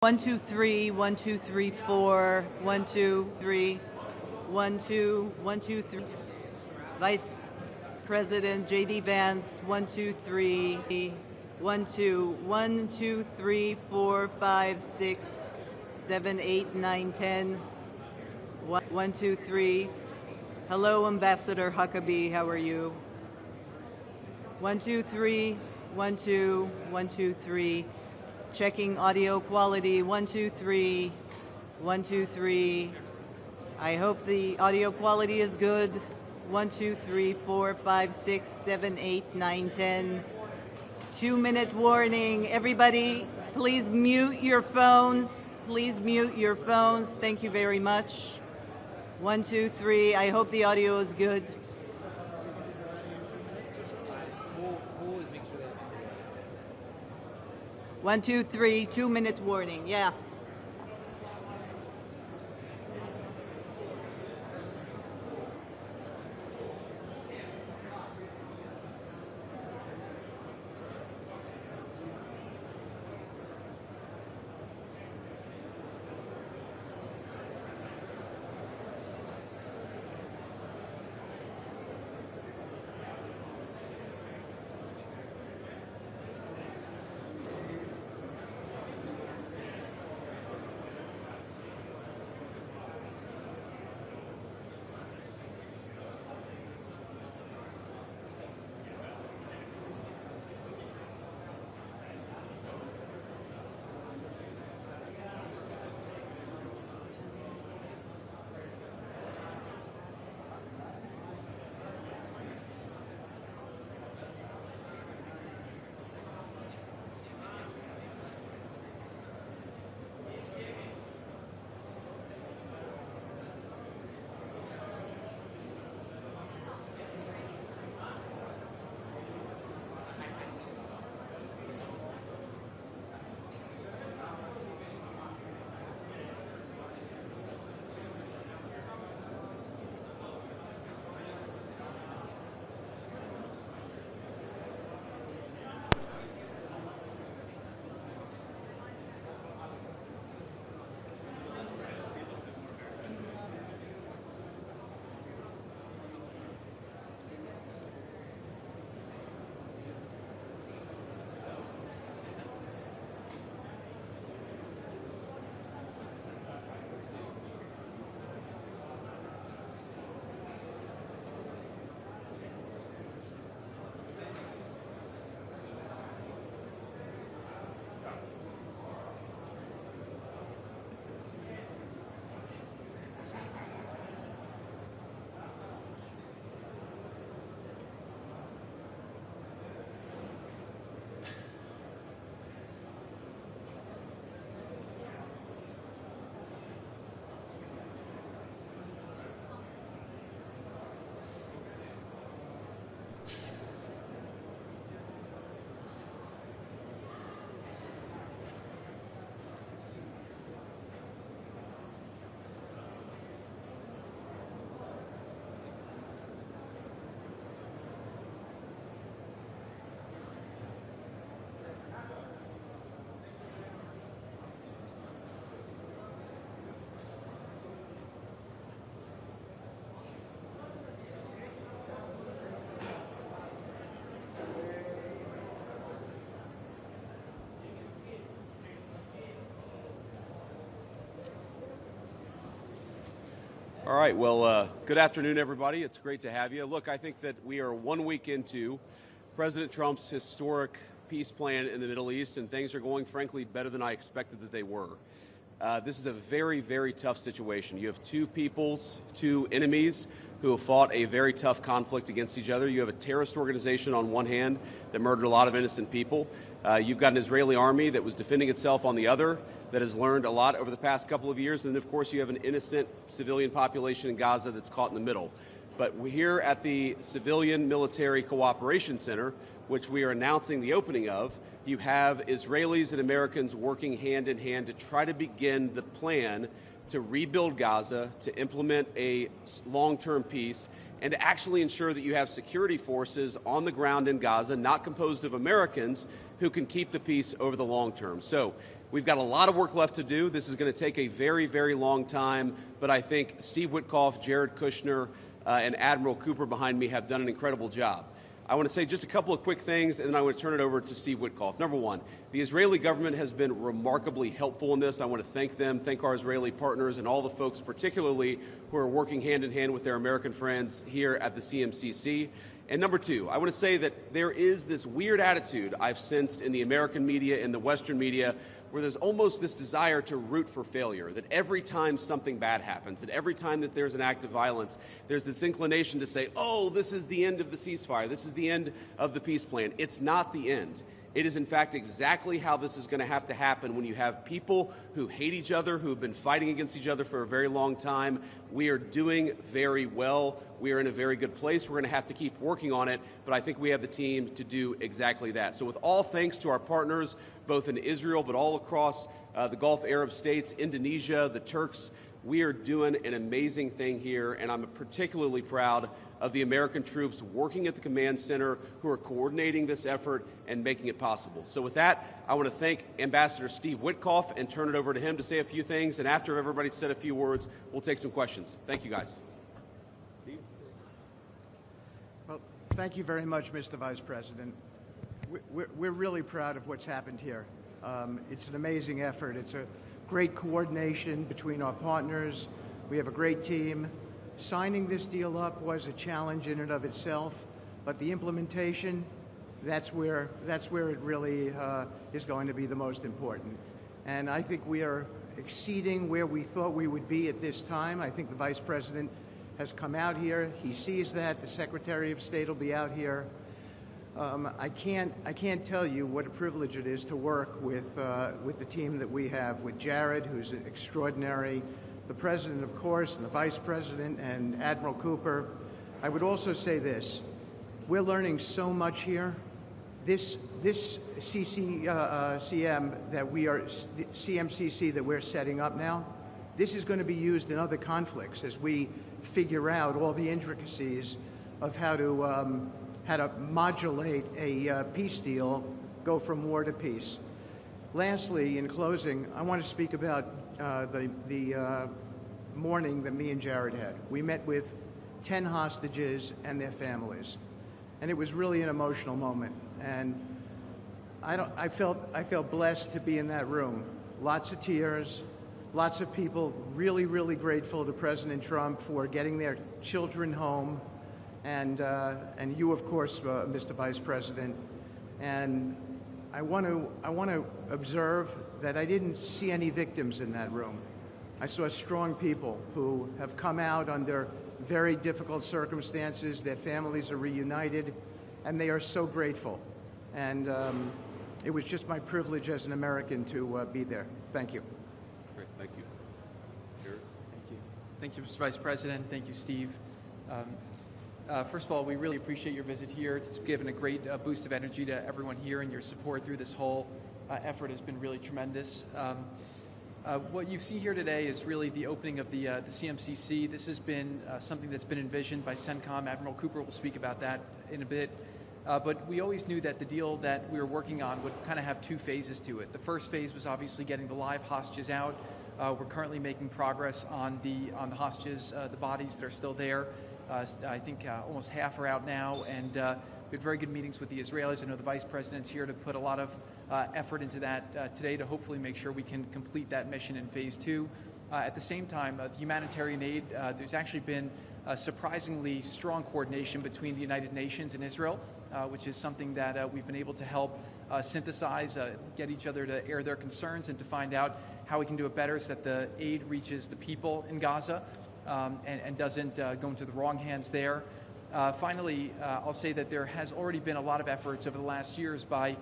1 2 3 1 2 3 4 1 2 3 1 2 1 2 3 Vice President JD Vance 1 2 3 1 2 1 2 3 4 5 6 7 8 9 10 1 2 3 Hello, Ambassador Huckabee, how are you? 1 2 3 1 2 1 2 3 Checking audio quality, 1 2 3 1 2 3 I hope the audio quality is good. 1 2 3 4 5 6 7 8 9 10 2-minute warning. Everybody, please mute your phones. Please mute your phones. Thank you very much. 1 2 3 I hope the audio is good. 1 2 3 2-minute warning. Yeah. All right, well, good afternoon, everybody. It's great to have you. Look, I think that we are 1 week into President Trump's historic peace plan in the Middle East, and things are going, frankly, better than I expected that they were. This is a very, very tough situation. You have two peoples, two enemies who have fought a very tough conflict against each other. You have a terrorist organization on one hand that murdered a lot of innocent people. You've got an Israeli army that was defending itself on the other, that has learned a lot over the past couple of years. And then, of course, you have an innocent civilian population in Gaza that's caught in the middle. But we're here at the Civilian Military Cooperation Center, which we are announcing the opening of. You have Israelis and Americans working hand in hand to try to begin the plan to rebuild Gaza, to implement a long-term peace, and to actually ensure that you have security forces on the ground in Gaza, not composed of Americans, who can keep the peace over the long term. So We've got a lot of work left to do. This is going to take a very, very long time, but I think Steve Witkoff, Jared Kushner, and Admiral Cooper behind me have done an incredible job. I want to say just a couple of quick things, and then I want to turn it over to Steve Witkoff. Number one, the Israeli government has been remarkably helpful in this. I want to thank them, thank our Israeli partners, and all the folks particularly who are working hand in hand with their American friends here at the CMCC. And number two, I want to say that there is this weird attitude I've sensed in the American media and the Western media where there's almost this desire to root for failure, that every time something bad happens, that every time that there's an act of violence, there's this inclination to say, oh, this is the end of the ceasefire, this is the end of the peace plan. It's not the end. It is, in fact, exactly how this is going to have to happen when you have people who hate each other, who have been fighting against each other for a very long time. We are doing very well. We are in a very good place. We're going to have to keep working on it, but I think we have the team to do exactly that. So with all thanks to our partners, both in Israel, but all across the Gulf Arab states, Indonesia, the Turks, we are doing an amazing thing here, and I'm particularly proud of the American troops working at the command center who are coordinating this effort and making it possible. So with that, I want to thank Ambassador Steve Witkoff and turn it over to him to say a few things, and after everybody's said a few words, we'll take some questions. Thank you, guys. Steve? Well, thank you very much, Mr. Vice President. We're really proud of what's happened here. It's an amazing effort. It's a great coordination between our partners. We have a great team. Signing this deal up was a challenge in and of itself, but the implementation, that's where it really is going to be the most important. And I think we are exceeding where we thought we would be at this time. I think the Vice President has come out here. He sees that. The Secretary of State will be out here. I can't tell you what a privilege it is to work with the team that we have, with Jared, who's extraordinary, the President, of course, and the Vice President, and Admiral Cooper. I would also say this. We're learning so much here. This CMCC that we're setting up now, this is going to be used in other conflicts as we figure out all the intricacies of how to modulate a peace deal, go from war to peace. Lastly, in closing, I want to speak about the morning that me and Jared had. We met with 10 hostages and their families, and it was really an emotional moment. And I felt blessed to be in that room. Lots of tears, lots of people really, really grateful to President Trump for getting their children home, and you, of course, Mr. Vice President. And I want to observe that I didn't see any victims in that room. I saw strong people who have come out under very difficult circumstances. Their families are reunited, and they are so grateful. And it was just my privilege as an American to be there. Thank you. Great, thank you. Jared? Thank you. Thank you, Mr. Vice President. Thank you, Steve. First of all, we really appreciate your visit here. It's given a great boost of energy to everyone here, and your support through this whole effort has been really tremendous. What you see here today is really the opening of the CMCC. This has been something that's been envisioned by CENTCOM. Admiral Cooper will speak about that in a bit. But we always knew that the deal that we were working on would kind of have two phases to it. The first phase was obviously getting the live hostages out. We're currently making progress on the hostages, the bodies that are still there. I think almost half are out now, and we had very good meetings with the Israelis. I know the Vice President's here to put a lot of effort into that today to hopefully make sure we can complete that mission in phase two. At the same time, the humanitarian aid, there's actually been surprisingly strong coordination between the United Nations and Israel, which is something that we've been able to help synthesize, get each other to air their concerns and to find out how we can do it better so that the aid reaches the people in Gaza and doesn't go into the wrong hands there. Finally, I'll say that there has already been a lot of efforts over the last years by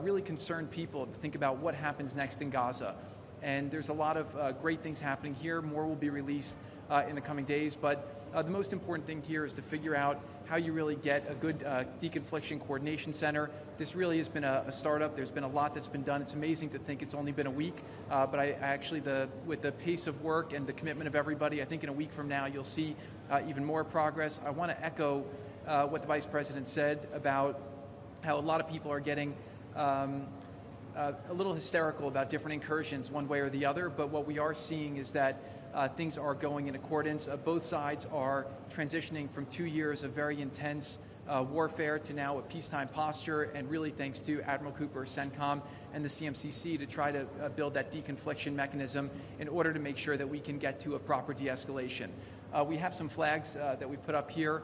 really concerned people to think about what happens next in Gaza. And there's a lot of great things happening here. More will be released in the coming days. But the most important thing here is to figure out how you really get a good deconfliction coordination center. This really has been a startup. There's been a lot that's been done. It's amazing to think it's only been a week, but I actually, with the pace of work and the commitment of everybody, I think in a week from now you'll see even more progress. I want to echo what the Vice President said about how a lot of people are getting a little hysterical about different incursions one way or the other, but what we are seeing is that things are going in accordance. Both sides are transitioning from 2 years of very intense warfare to now a peacetime posture, and really thanks to Admiral Cooper, CENTCOM, and the CMCC to try to build that deconfliction mechanism in order to make sure that we can get to a proper de-escalation. We have some flags that we've put up here.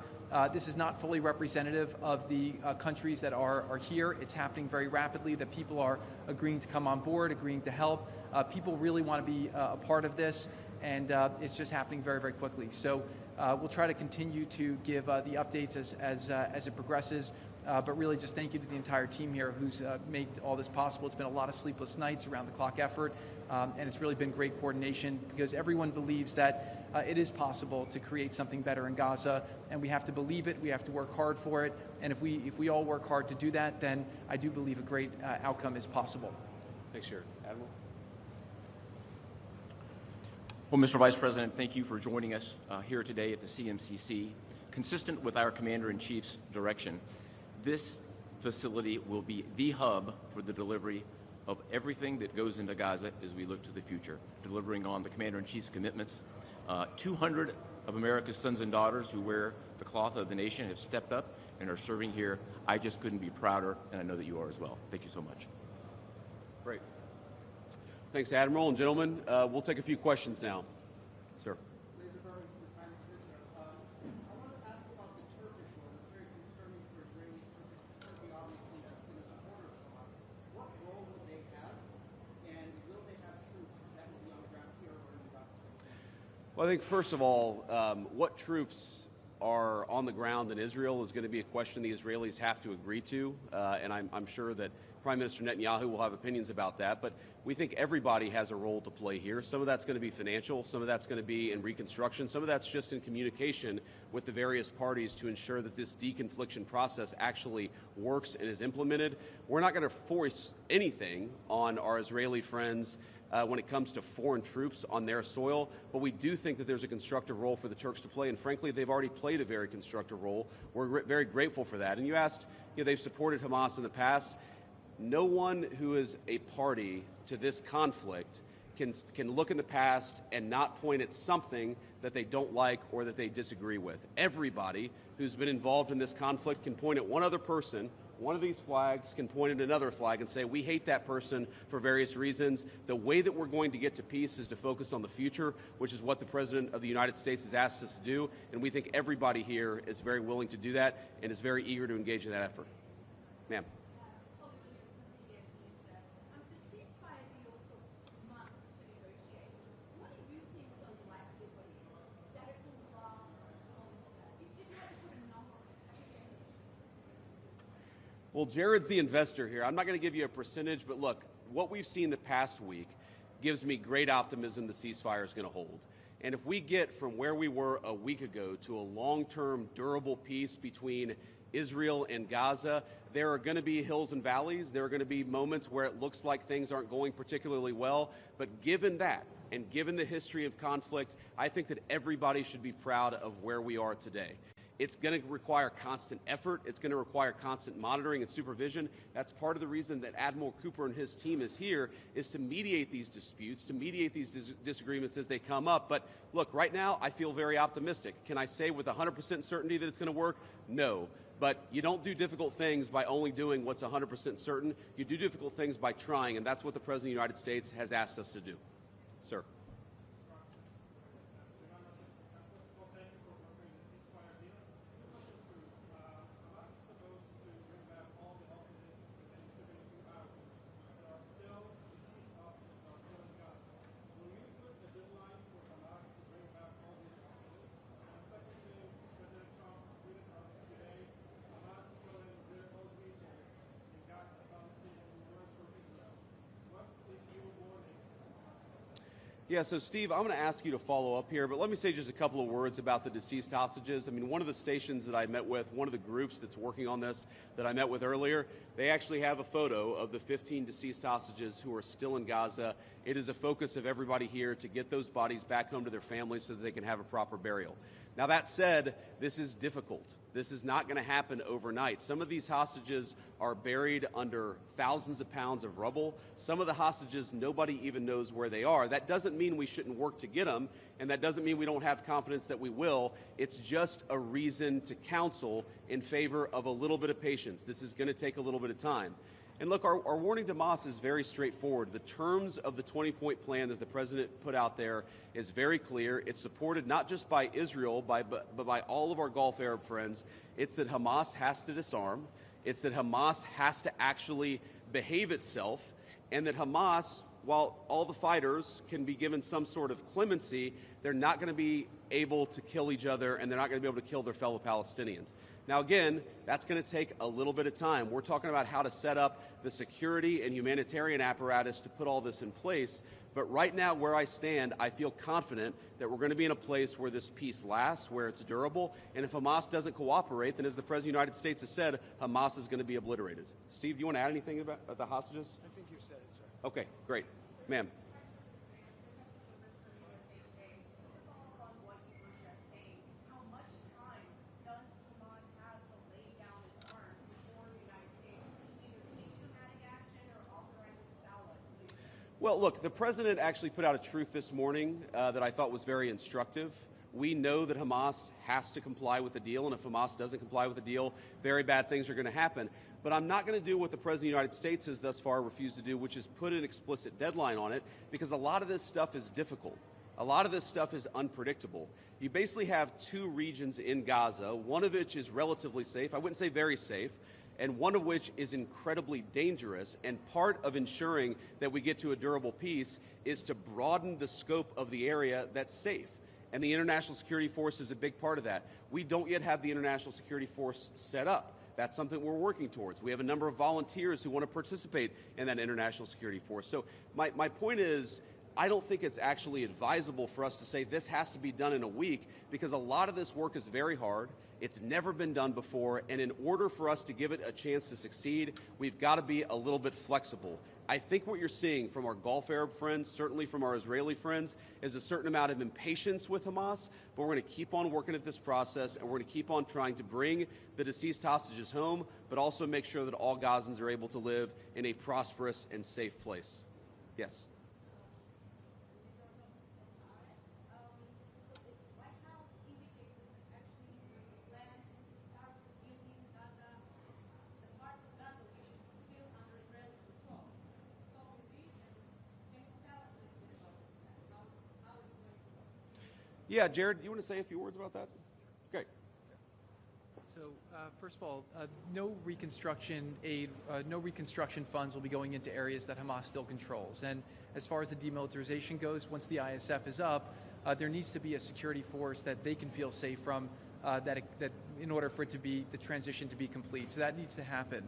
This is not fully representative of the countries that are here. It's happening very rapidly, that people are agreeing to come on board, agreeing to help. People really want to be a part of this, and it's just happening very, very quickly. So we'll try to continue to give the updates as it progresses, but really just thank you to the entire team here who's made all this possible. It's been a lot of sleepless nights, around the clock effort, and it's really been great coordination, because everyone believes that it is possible to create something better in Gaza, and we have to believe it, we have to work hard for it, and if we all work hard to do that, then I do believe a great outcome is possible. Thanks, Jared. Admiral? Well, Mr. Vice President, thank you for joining us here today at the CMCC. Consistent with our Commander-in-Chief's direction, this facility will be the hub for the delivery of everything that goes into Gaza as we look to the future, delivering on the Commander-in-Chief's commitments. 200 of America's sons and daughters who wear the cloth of the nation have stepped up and are serving here. I just couldn't be prouder, and I know that you are as well. Thank you so much. Great. Thanks, Admiral. And gentlemen, we'll take a few questions now. Sir. Well, I think first of all, what troops are on the ground in Israel is going to be a question the Israelis have to agree to, and I'm sure that Prime Minister Netanyahu will have opinions about that, but we think everybody has a role to play here. Some of that's going to be financial, some of that's going to be in reconstruction, some of that's just in communication with the various parties to ensure that this deconfliction process actually works and is implemented. We're not going to force anything on our Israeli friends when it comes to foreign troops on their soil, but we do think that there's a constructive role for the Turks to play, and frankly, they've already played a very constructive role. We're very grateful for that. And you asked, they've supported Hamas in the past. No one who is a party to this conflict can look in the past and not point at something that they don't like or that they disagree with. Everybody who's been involved in this conflict can point at one other person. One of these flags can point at another flag and say, we hate that person for various reasons. The way that we're going to get to peace is to focus on the future, which is what the President of the United States has asked us to do. And we think everybody here is very willing to do that and is very eager to engage in that effort. Ma'am. Well, Jared's the investor here. I'm not going to give you a percentage, but look, what we've seen the past week gives me great optimism the ceasefire is going to hold. And if we get from where we were a week ago to a long-term, durable peace between Israel and Gaza, there are going to be hills and valleys. There are going to be moments where it looks like things aren't going particularly well. But given that, and given the history of conflict, I think that everybody should be proud of where we are today. It's going to require constant effort. It's going to require constant monitoring and supervision. That's part of the reason that Admiral Cooper and his team is here, is to mediate these disputes, to mediate these disagreements as they come up. But look, right now, I feel very optimistic. Can I say with 100% certainty that it's going to work? No. But you don't do difficult things by only doing what's 100% certain. You do difficult things by trying, and that's what the President of the United States has asked us to do. Sir. Yeah, so Steve, I'm going to ask you to follow up here, but let me say just a couple of words about the deceased hostages. I mean, one of the stations that I met with, one of the groups that's working on this that I met with earlier, They actually have a photo of the 15 deceased hostages who are still in Gaza. It is a focus of everybody here to get those bodies back home to their families so that they can have a proper burial. Now, that said, this is difficult. This is not going to happen overnight. Some of these hostages are buried under thousands of pounds of rubble. Some of the hostages, nobody even knows where they are. That doesn't mean we shouldn't work to get them, and that doesn't mean we don't have confidence that we will. It's just a reason to counsel in favor of a little bit of patience. This is going to take a little bit of time. And look, our warning to Hamas is very straightforward. The terms of the 20-point plan that the president put out there is very clear. It's supported not just by Israel, but by all of our Gulf Arab friends. It's that Hamas has to disarm. It's that Hamas has to actually behave itself, and that Hamas, while all the fighters can be given some sort of clemency, they're not going to be able to kill each other, and they're not going to be able to kill their fellow Palestinians. Now, again, that's going to take a little bit of time. We're talking about how to set up the security and humanitarian apparatus to put all this in place. But right now, where I stand, I feel confident that we're going to be in a place where this peace lasts, where it's durable. And if Hamas doesn't cooperate, then as the President of the United States has said, Hamas is going to be obliterated. Steve, do you want to add anything about the hostages? I think you said it, sir. Okay, great. Ma'am. Well, look, the president actually put out a truth this morning that I thought was very instructive. We know that Hamas has to comply with the deal, and if Hamas doesn't comply with the deal, very bad things are going to happen. But I'm not going to do what the President of the United States has thus far refused to do, which is put an explicit deadline on it, because a lot of this stuff is difficult. A lot of this stuff is unpredictable. You basically have two regions in Gaza, one of which is relatively safe, I wouldn't say very safe, and one of which is incredibly dangerous. And part of ensuring that we get to a durable peace is to broaden the scope of the area that's safe. And the International Security Force is a big part of that. We don't yet have the International Security Force set up. That's something we're working towards. We have a number of volunteers who want to participate in that International Security Force. So my point is, I don't think it's actually advisable for us to say this has to be done in a week, because a lot of this work is very hard. It's never been done before, and in order for us to give it a chance to succeed, we've got to be a little bit flexible. I think what you're seeing from our Gulf Arab friends, certainly from our Israeli friends, is a certain amount of impatience with Hamas, but we're going to keep on working at this process, and we're going to keep on trying to bring the deceased hostages home, but also make sure that all Gazans are able to live in a prosperous and safe place. Yes? Yeah, Jared, you want to say a few words about that? Great. So, first of all, no reconstruction aid, no reconstruction funds will be going into areas that Hamas still controls. And as far as the demilitarization goes, once the ISF is up, there needs to be a security force that they can feel safe from, that in order for it to be the transition to be complete. So that needs to happen.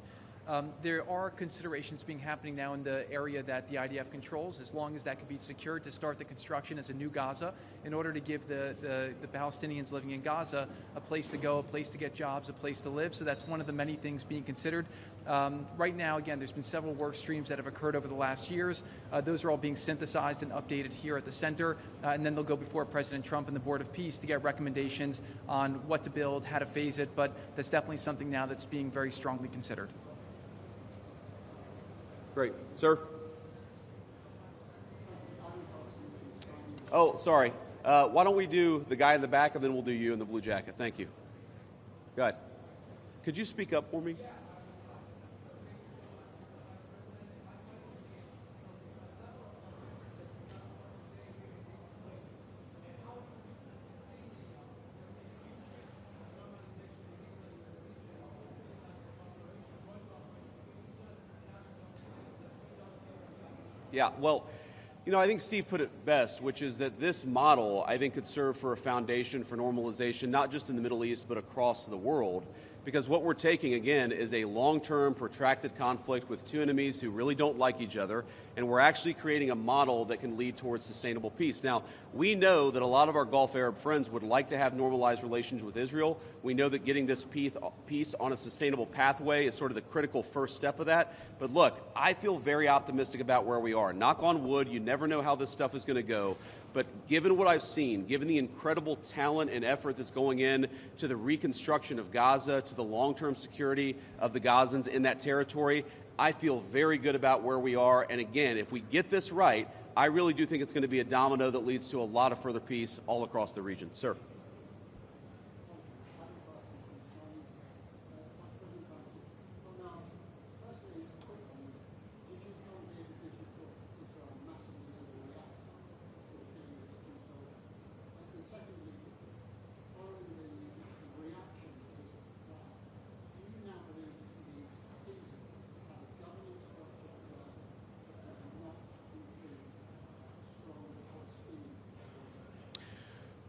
There are considerations being happening now in the area that the IDF controls, as long as that can be secured, to start the construction as a new Gaza, in order to give the Palestinians living in Gaza a place to go, a place to get jobs, a place to live. So that's one of the many things being considered. Right now, again, there's been several work streams that have occurred over the last years. Those are all being synthesized and updated here at the center, and then they'll go before President Trump and the Board of Peace to get recommendations on what to build, how to phase it, but that's definitely something now that's being very strongly considered. Great. Sir? Oh, sorry. Why don't we do the guy in the back, and then we'll do you in the blue jacket. Thank you. Go ahead. Could you speak up for me? Yeah, well, you know, I think Steve put it best, which is that this model, I think, could serve for a foundation for normalization, not just in the Middle East, but across the world. because what we're taking, again, is a long-term, protracted conflict with two enemies who really don't like each other, and we're actually creating a model that can lead towards sustainable peace. Now, we know that a lot of our Gulf Arab friends would like to have normalized relations with Israel. We know that getting this peace on a sustainable pathway is sort of the critical first step of that. But look, I feel very optimistic about where we are. Knock on wood, you never know how this stuff is going to go. But given what I've seen, given the incredible talent and effort that's going in to the reconstruction of Gaza, to the long-term security of the Gazans in that territory, I feel very good about where we are. And again, if we get this right, I really do think it's going to be a domino that leads to a lot of further peace all across the region. Sir.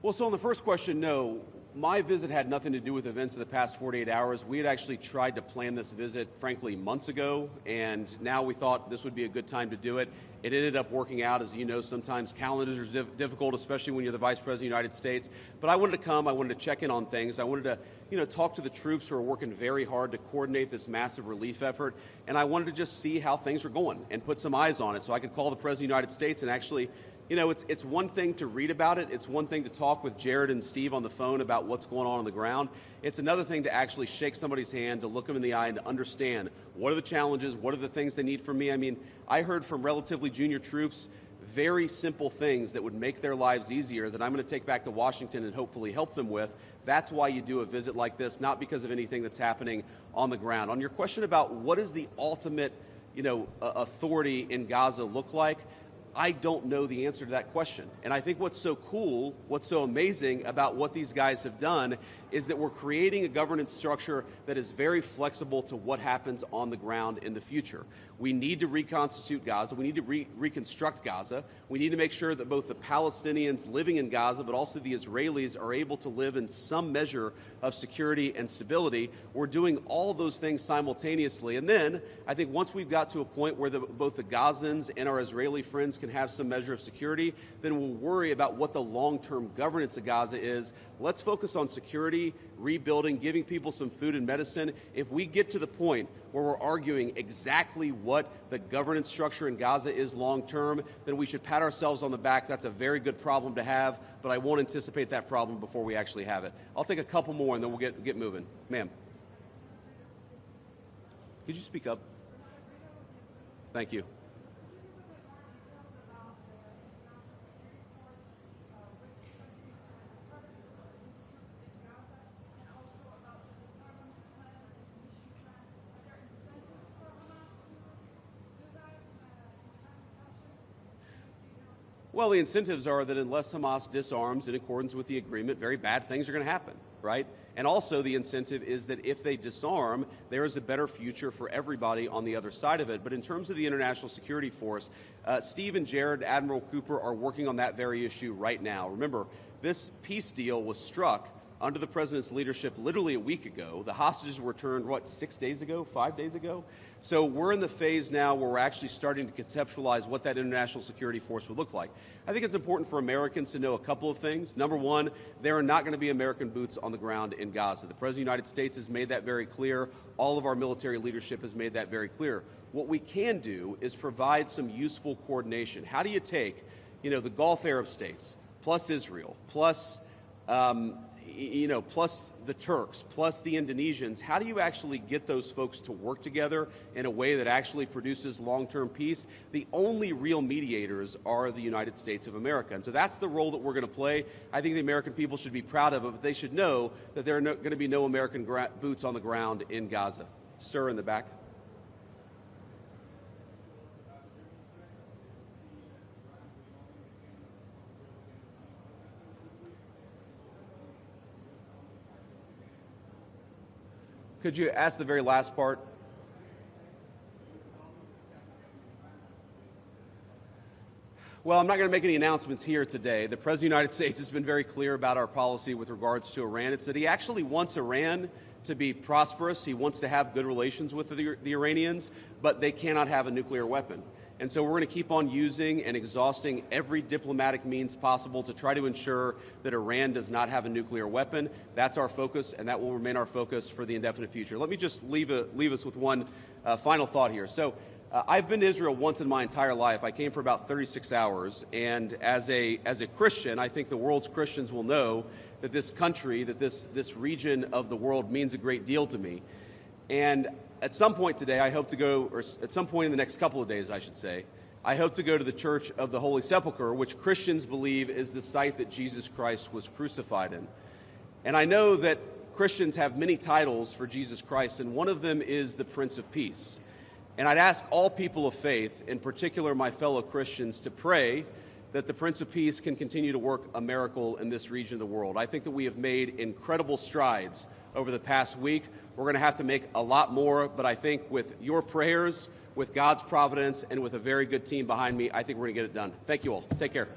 Well, so on the first question, no. My visit had nothing to do with events of the past 48 hours. We had actually tried to plan this visit, frankly, months ago, and now we thought this would be a good time to do it. It ended up working out. As you know, sometimes calendars are difficult, especially when you're the Vice President of the United States. But I wanted to come. I wanted to check in on things. I wanted to, talk to the troops who are working very hard to coordinate this massive relief effort, and I wanted to just see how things were going and put some eyes on it so I could call the President of the United States and actually, it's one thing to read about it. It's one thing to talk with Jared and Steve on the phone about what's going on the ground. It's another thing to actually shake somebody's hand, to look them in the eye and to understand what are the challenges, what are the things they need from me. I mean, I heard from relatively junior troops very simple things that would make their lives easier that I'm going to take back to Washington and hopefully help them with. That's why you do a visit like this, not because of anything that's happening on the ground. On your question about what is the ultimate, authority in Gaza look like, I don't know the answer to that question. And I think what's so cool, what's so amazing about what these guys have done is that we're creating a governance structure that is very flexible to what happens on the ground in the future. We need to reconstitute Gaza. We need to reconstruct Gaza. We need to make sure that both the Palestinians living in Gaza, but also the Israelis are able to live in some measure of security and stability. We're doing all those things simultaneously. And then I think once we've got to a point where both the Gazans and our Israeli friends can have some measure of security, then we'll worry about what the long-term governance of Gaza is. Let's focus on security, rebuilding, giving people some food and medicine. If we get to the point where we're arguing exactly what the governance structure in Gaza is long-term, then we should pat ourselves on the back. That's a very good problem to have, but I won't anticipate that problem before we actually have it. I'll take a couple more and then we'll get moving. Ma'am. Could you speak up? Thank you. Well, the incentives are that unless Hamas disarms in accordance with the agreement, very bad things are going to happen, right? And also the incentive is that if they disarm, there is a better future for everybody on the other side of it. But in terms of the international security force, Steve and Jared, Admiral Cooper, are working on that very issue right now. Remember, this peace deal was struck under the president's leadership literally a week ago. The hostages were returned, 6 days ago, 5 days ago? So we're in the phase now where we're actually starting to conceptualize what that international security force would look like. I think it's important for Americans to know a couple of things. Number one, there are not going to be American boots on the ground in Gaza. The President of the United States has made that very clear. All of our military leadership has made that very clear. What we can do is provide some useful coordination. How do you take, the Gulf Arab states, plus Israel, plus plus the Turks, plus the Indonesians, how do you actually get those folks to work together in a way that actually produces long-term peace? The only real mediators are the United States of America. And so that's the role that we're going to play. I think the American people should be proud of it, but they should know that there are going to be no American boots on the ground in Gaza. Sir, in the back. Could you ask the very last part? Well, I'm not going to make any announcements here today. The President of the United States has been very clear about our policy with regards to Iran. It's that he actually wants Iran to be prosperous. He wants to have good relations with the Iranians, but they cannot have a nuclear weapon. And so we're going to keep on using and exhausting every diplomatic means possible to try to ensure that Iran does not have a nuclear weapon. That's our focus, and that will remain our focus for the indefinite future. Let me just leave us with one final thought here. So I've been to Israel once in my entire life. I came for about 36 hours, and as a Christian, I think the world's Christians will know that this country, that this region of the world means a great deal to me. And at some point today, I hope to go, or at some point in the next couple of days, I should say, I hope to go to the Church of the Holy Sepulchre, which Christians believe is the site that Jesus Christ was crucified in. And I know that Christians have many titles for Jesus Christ, and one of them is the Prince of Peace. And I'd ask all people of faith, in particular my fellow Christians, to pray that the Prince of Peace can continue to work a miracle in this region of the world. I think that we have made incredible strides over the past week. We're going to have to make a lot more, but I think with your prayers, with God's providence, and with a very good team behind me, I think we're going to get it done. Thank you all. Take care.